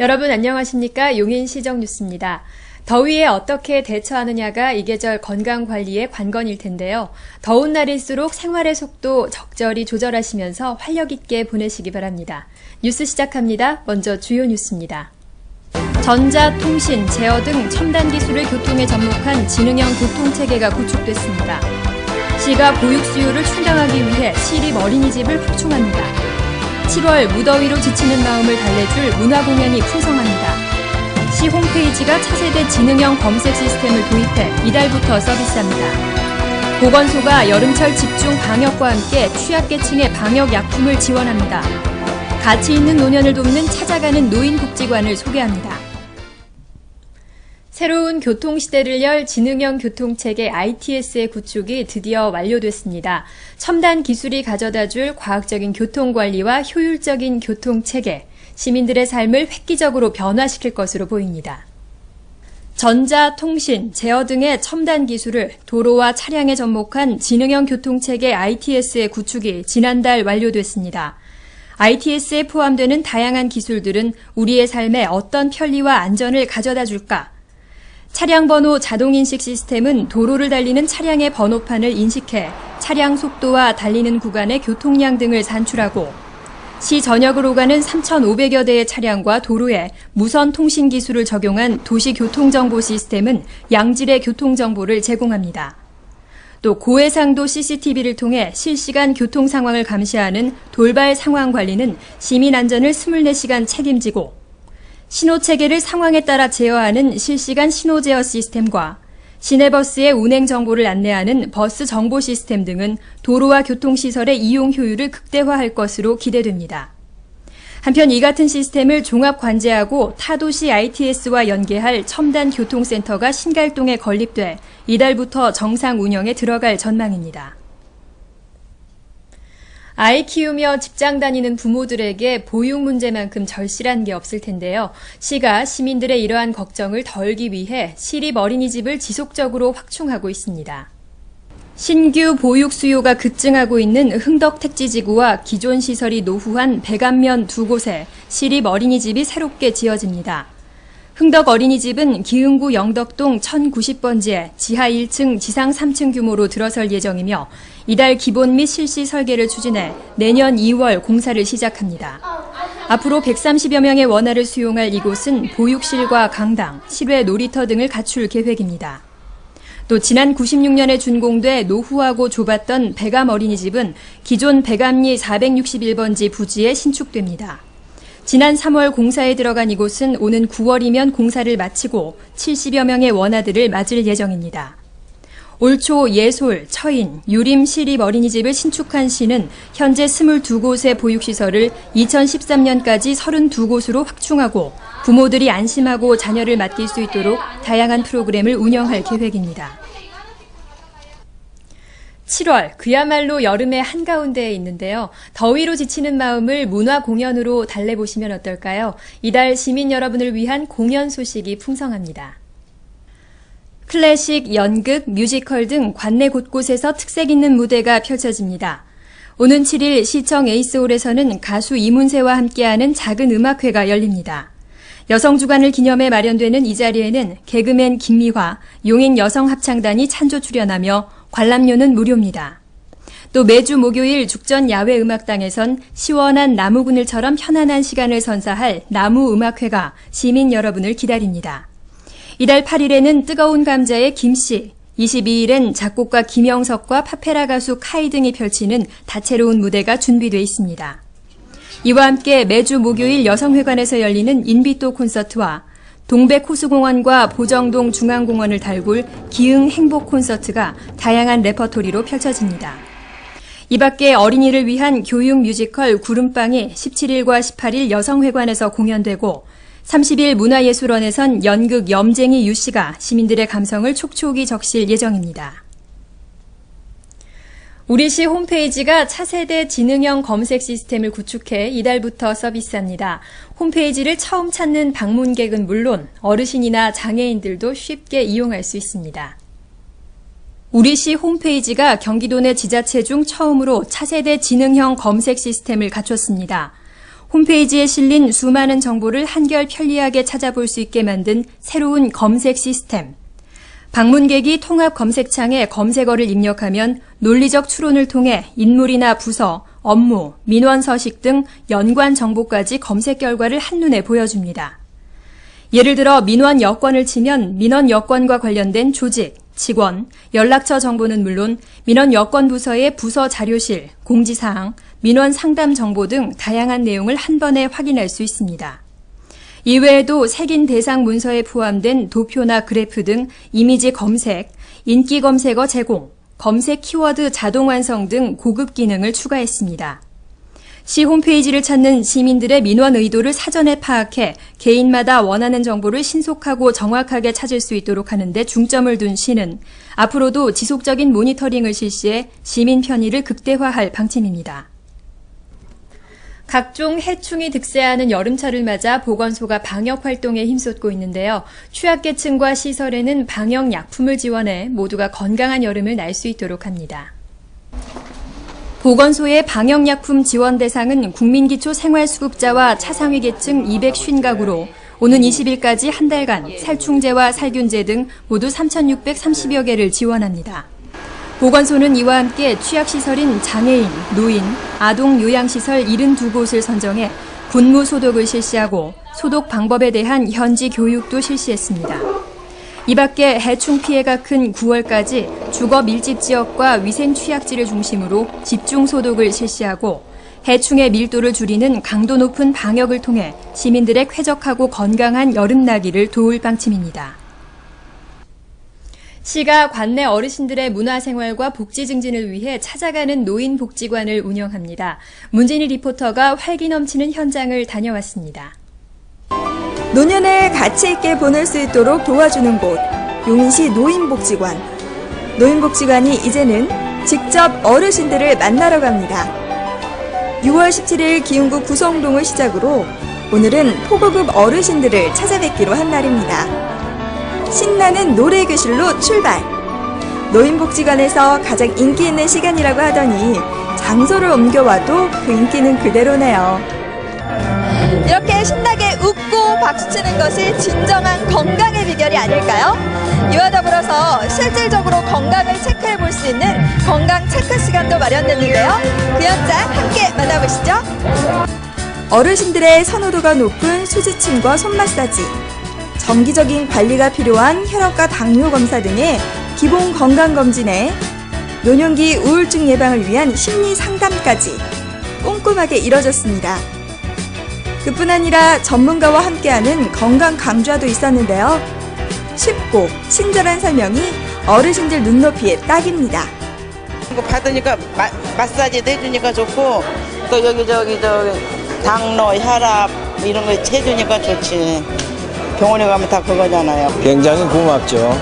여러분 안녕하십니까? 용인시정뉴스입니다. 더위에 어떻게 대처하느냐가 이 계절 건강관리의 관건일 텐데요. 더운 날일수록 생활의 속도 적절히 조절하시면서 활력 있게 보내시기 바랍니다. 뉴스 시작합니다. 먼저 주요 뉴스입니다. 전자, 통신, 제어 등 첨단 기술을 교통에 접목한 지능형 교통체계가 구축됐습니다. 시가 보육 수요를 충당하기 위해 시립 어린이집을 확충합니다. 7월 무더위로 지치는 마음을 달래줄 문화공연이 풍성합니다. 시 홈페이지가 차세대 지능형 검색 시스템을 도입해 이달부터 서비스합니다. 보건소가 여름철 집중 방역과 함께 취약계층의 방역약품을 지원합니다. 가치 있는 노년을 돕는 찾아가는 노인복지관을 소개합니다. 새로운 교통시대를 열 지능형 교통체계 ITS의 구축이 드디어 완료됐습니다. 첨단 기술이 가져다줄 과학적인 교통관리와 효율적인 교통체계, 시민들의 삶을 획기적으로 변화시킬 것으로 보입니다. 전자, 통신, 제어 등의 첨단 기술을 도로와 차량에 접목한 지능형 교통체계 ITS의 구축이 지난달 완료됐습니다. ITS에 포함되는 다양한 기술들은 우리의 삶에 어떤 편리와 안전을 가져다 줄까? 차량 번호 자동인식 시스템은 도로를 달리는 차량의 번호판을 인식해 차량 속도와 달리는 구간의 교통량 등을 산출하고 시 전역으로 가는 3,500여 대의 차량과 도로에 무선 통신 기술을 적용한 도시교통정보 시스템은 양질의 교통정보를 제공합니다. 또 고해상도 CCTV를 통해 실시간 교통 상황을 감시하는 돌발 상황 관리는 시민 안전을 24시간 책임지고 신호체계를 상황에 따라 제어하는 실시간 신호제어 시스템과 시내버스의 운행 정보를 안내하는 버스 정보 시스템 등은 도로와 교통시설의 이용 효율을 극대화할 것으로 기대됩니다. 한편 이 같은 시스템을 종합 관제하고 타도시 ITS와 연계할 첨단 교통센터가 신갈동에 건립돼 이달부터 정상 운영에 들어갈 전망입니다. 아이 키우며 직장 다니는 부모들에게 보육 문제만큼 절실한 게 없을 텐데요. 시가 시민들의 이러한 걱정을 덜기 위해 시립 어린이집을 지속적으로 확충하고 있습니다. 신규 보육 수요가 급증하고 있는 흥덕택지지구와 기존 시설이 노후한 백안면 두 곳에 시립 어린이집이 새롭게 지어집니다. 흥덕 어린이집은 기흥구 영덕동 1090번지에 지하 1층, 지상 3층 규모로 들어설 예정이며 이달 기본 및 실시 설계를 추진해 내년 2월 공사를 시작합니다. 앞으로 130여 명의 원아를 수용할 이곳은 보육실과 강당, 실외 놀이터 등을 갖출 계획입니다. 또 지난 96년에 준공돼 노후하고 좁았던 백암 어린이집은 기존 백암리 461번지 부지에 신축됩니다. 지난 3월 공사에 들어간 이곳은 오는 9월이면 공사를 마치고 70여 명의 원아들을 맞을 예정입니다. 올 초 예솔, 처인, 유림 시립 어린이집을 신축한 시는 현재 22곳의 보육시설을 2013년까지 32곳으로 확충하고 부모들이 안심하고 자녀를 맡길 수 있도록 다양한 프로그램을 운영할 계획입니다. 7월, 그야말로 여름의 한가운데에 있는데요. 더위로 지치는 마음을 문화공연으로 달래보시면 어떨까요? 이달 시민 여러분을 위한 공연 소식이 풍성합니다. 클래식, 연극, 뮤지컬 등 관내 곳곳에서 특색 있는 무대가 펼쳐집니다. 오는 7일 시청 에이스홀에서는 가수 이문세와 함께하는 작은 음악회가 열립니다. 여성주간을 기념해 마련되는 이 자리에는 개그맨 김미화, 용인 여성합창단이 찬조 출연하며 관람료는 무료입니다. 또 매주 목요일 죽전 야외음악당에선 시원한 나무 그늘처럼 편안한 시간을 선사할 나무음악회가 시민 여러분을 기다립니다. 이달 8일에는 뜨거운 감자의 김씨, 22일엔 작곡가 김영석과 파페라 가수 카이 등이 펼치는 다채로운 무대가 준비되어 있습니다. 이와 함께 매주 목요일 여성회관에서 열리는 인비또 콘서트와 동백호수공원과 보정동 중앙공원을 달굴 기흥 행복 콘서트가 다양한 레퍼토리로 펼쳐집니다. 이 밖에 어린이를 위한 교육 뮤지컬 구름빵이 17일과 18일 여성회관에서 공연되고 30일 문화예술원에선 연극 염쟁이 유씨가 시민들의 감성을 촉촉이 적실 예정입니다. 우리시 홈페이지가 차세대 지능형 검색 시스템을 구축해 이달부터 서비스합니다. 홈페이지를 처음 찾는 방문객은 물론 어르신이나 장애인들도 쉽게 이용할 수 있습니다. 우리시 홈페이지가 경기도 내 지자체 중 처음으로 차세대 지능형 검색 시스템을 갖췄습니다. 홈페이지에 실린 수많은 정보를 한결 편리하게 찾아볼 수 있게 만든 새로운 검색 시스템. 방문객이 통합 검색창에 검색어를 입력하면 논리적 추론을 통해 인물이나 부서, 업무, 민원 서식 등 연관 정보까지 검색 결과를 한눈에 보여줍니다. 예를 들어 민원 여건을 치면 민원 여건과 관련된 조직, 직원, 연락처 정보는 물론 민원 여건 부서의 부서 자료실, 공지사항, 민원 상담 정보 등 다양한 내용을 한 번에 확인할 수 있습니다. 이외에도 색인 대상 문서에 포함된 도표나 그래프 등 이미지 검색, 인기 검색어 제공, 검색 키워드 자동 완성 등 고급 기능을 추가했습니다. 시 홈페이지를 찾는 시민들의 민원 의도를 사전에 파악해 개인마다 원하는 정보를 신속하고 정확하게 찾을 수 있도록 하는 데 중점을 둔 시는 앞으로도 지속적인 모니터링을 실시해 시민 편의를 극대화할 방침입니다. 각종 해충이 득세하는 여름철을 맞아 보건소가 방역 활동에 힘쏟고 있는데요. 취약계층과 시설에는 방역 약품을 지원해 모두가 건강한 여름을 날 수 있도록 합니다. 보건소의 방역약품 지원 대상은 국민기초생활수급자와 차상위 계층 250가구로 오는 20일까지 한 달간 살충제와 살균제 등 모두 3,630여 개를 지원합니다. 보건소는 이와 함께 취약시설인 장애인, 노인, 아동 요양시설 72곳을 선정해 분무 소독을 실시하고 소독 방법에 대한 현지 교육도 실시했습니다. 이 밖에 해충 피해가 큰 9월까지 주거 밀집 지역과 위생 취약지를 중심으로 집중 소독을 실시하고 해충의 밀도를 줄이는 강도 높은 방역을 통해 시민들의 쾌적하고 건강한 여름나기를 도울 방침입니다. 시가 관내 어르신들의 문화생활과 복지 증진을 위해 찾아가는 노인복지관을 운영합니다. 문진희 리포터가 활기 넘치는 현장을 다녀왔습니다. 노년을 가치 있게 보낼 수 있도록 도와주는 곳, 용인시 노인복지관. 노인복지관이 이제는 직접 어르신들을 만나러 갑니다. 6월 17일 기흥구 구성동을 시작으로 오늘은 포고급 어르신들을 찾아뵙기로 한 날입니다. 신나는 노래교실로 출발! 노인복지관에서 가장 인기 있는 시간이라고 하더니 장소를 옮겨와도 그 인기는 그대로네요. 이렇게 신나게 웃고 박수치는 것이 진정한 건강의 비결이 아닐까요? 이와 더불어서 실질적으로 건강을 체크해 볼 수 있는 건강 체크 시간도 마련됐는데요. 그 현장 함께 만나보시죠. 어르신들의 선호도가 높은 수지침과 손마사지, 정기적인 관리가 필요한 혈압과 당뇨 검사 등의 기본 건강검진에 노년기 우울증 예방을 위한 심리 상담까지 꼼꼼하게 이뤄졌습니다. 그뿐 아니라 전문가와 함께하는 건강 강좌도 있었는데요. 쉽고 친절한 설명이 어르신들 눈높이에 딱입니다. 이거 받으니까 마사지도 해주니까 좋고 또 여기저기 당뇨, 혈압 이런 거 해주니까 좋지. 병원에 가면 다 그거잖아요. 굉장히 고맙죠.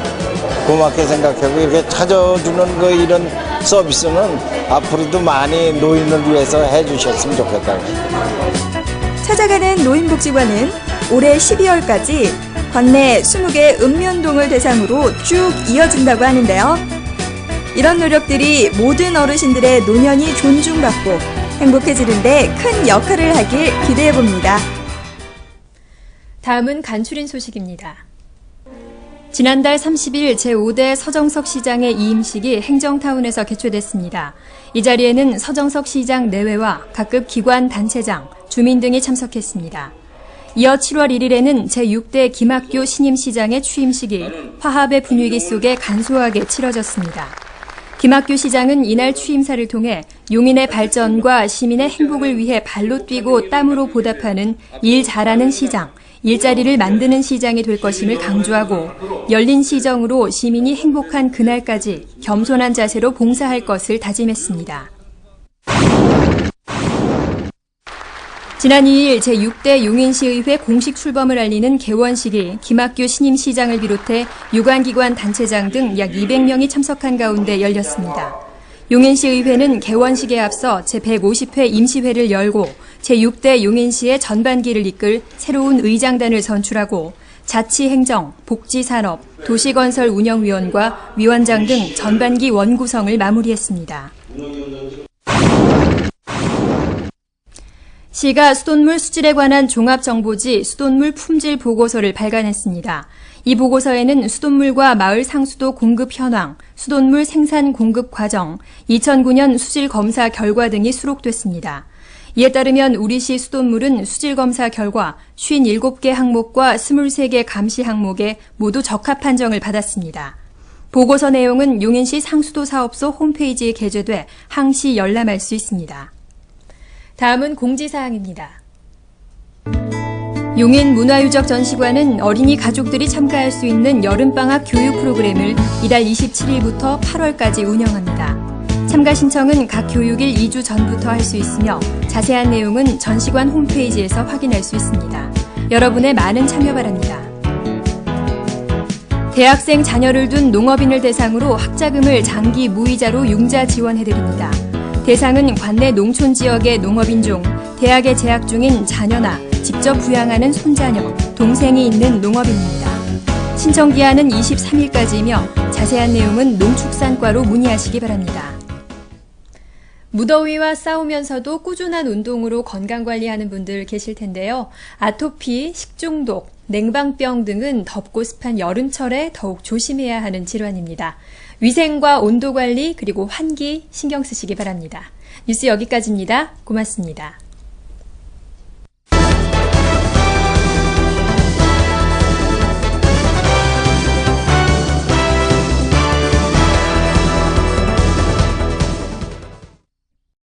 고맙게 생각하고 이렇게 찾아주는 이런 서비스는 앞으로도 많이 노인을 위해서 해주셨으면 좋겠다고. 찾아가는 노인복지관은 올해 12월까지 관내 20개 읍면동을 대상으로 쭉 이어진다고 하는데요. 이런 노력들이 모든 어르신들의 노년이 존중받고 행복해지는 데 큰 역할을 하길 기대해봅니다. 다음은 간추린 소식입니다. 지난달 30일 제5대 서정석 시장의 이임식이 행정타운에서 개최됐습니다. 이 자리에는 서정석 시장 내외와 각급 기관 단체장, 주민 등이 참석했습니다. 이어 7월 1일에는 제6대 김학규 신임시장의 취임식이 화합의 분위기 속에 간소하게 치러졌습니다. 김학규 시장은 이날 취임사를 통해 용인의 발전과 시민의 행복을 위해 발로 뛰고 땀으로 보답하는 일 잘하는 시장, 일자리를 만드는 시장이 될 것임을 강조하고 열린 시정으로 시민이 행복한 그날까지 겸손한 자세로 봉사할 것을 다짐했습니다. 지난 2일 제6대 용인시의회 공식 출범을 알리는 개원식이 김학규 신임시장을 비롯해 유관기관 단체장 등 약 200명이 참석한 가운데 열렸습니다. 용인시의회는 개원식에 앞서 제150회 임시회를 열고 제6대 용인시의 전반기를 이끌 새로운 의장단을 선출하고 자치행정, 복지산업, 도시건설 운영위원과 위원장 등 전반기 원구성을 마무리했습니다. 시가 수돗물 수질에 관한 종합정보지 수돗물 품질 보고서를 발간했습니다. 이 보고서에는 수돗물과 마을 상수도 공급 현황, 수돗물 생산 공급 과정, 2009년 수질 검사 결과 등이 수록됐습니다. 이에 따르면 우리시 수돗물은 수질 검사 결과 57개 항목과 23개 감시 항목에 모두 적합 판정을 받았습니다. 보고서 내용은 용인시 상수도 사업소 홈페이지에 게재돼 항시 열람할 수 있습니다. 다음은 공지사항입니다. 용인 문화유적전시관은 어린이 가족들이 참가할 수 있는 여름방학 교육 프로그램을 이달 27일부터 8월까지 운영합니다. 참가 신청은 각 교육일 2주 전부터 할 수 있으며 자세한 내용은 전시관 홈페이지에서 확인할 수 있습니다. 여러분의 많은 참여 바랍니다. 대학생 자녀를 둔 농업인을 대상으로 학자금을 장기 무이자로 융자 지원해드립니다. 대상은 관내 농촌 지역의 농업인 중 대학에 재학 중인 자녀나 직접 부양하는 손자녀, 동생이 있는 농업인입니다. 신청 기한은 23일까지이며 자세한 내용은 농축산과로 문의하시기 바랍니다. 무더위와 싸우면서도 꾸준한 운동으로 건강관리하는 분들 계실 텐데요. 아토피, 식중독, 냉방병 등은 덥고 습한 여름철에 더욱 조심해야 하는 질환입니다. 위생과 온도관리 그리고 환기 신경 쓰시기 바랍니다. 뉴스 여기까지입니다. 고맙습니다.